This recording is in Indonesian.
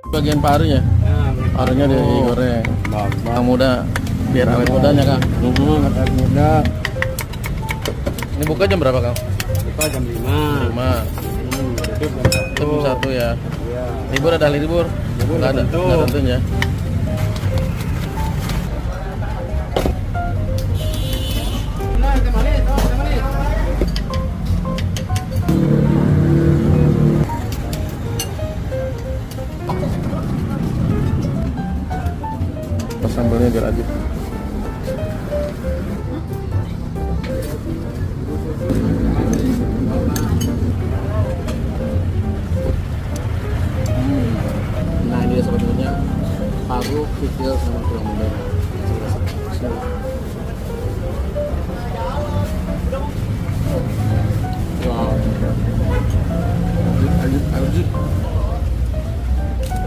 Bagian parunya, parunya digoreng. Bawang muda, biar awet mudanya kang. Awet muda. Ini buka jam berapa kang? Buka jam 5. 5. Jam 1 ya. Iya. Libur ada libur? Nggak ada, nggak tentunya. Sambalnya biar aja. Nah ini sebetulnya paru, kikil sama tulang bebek.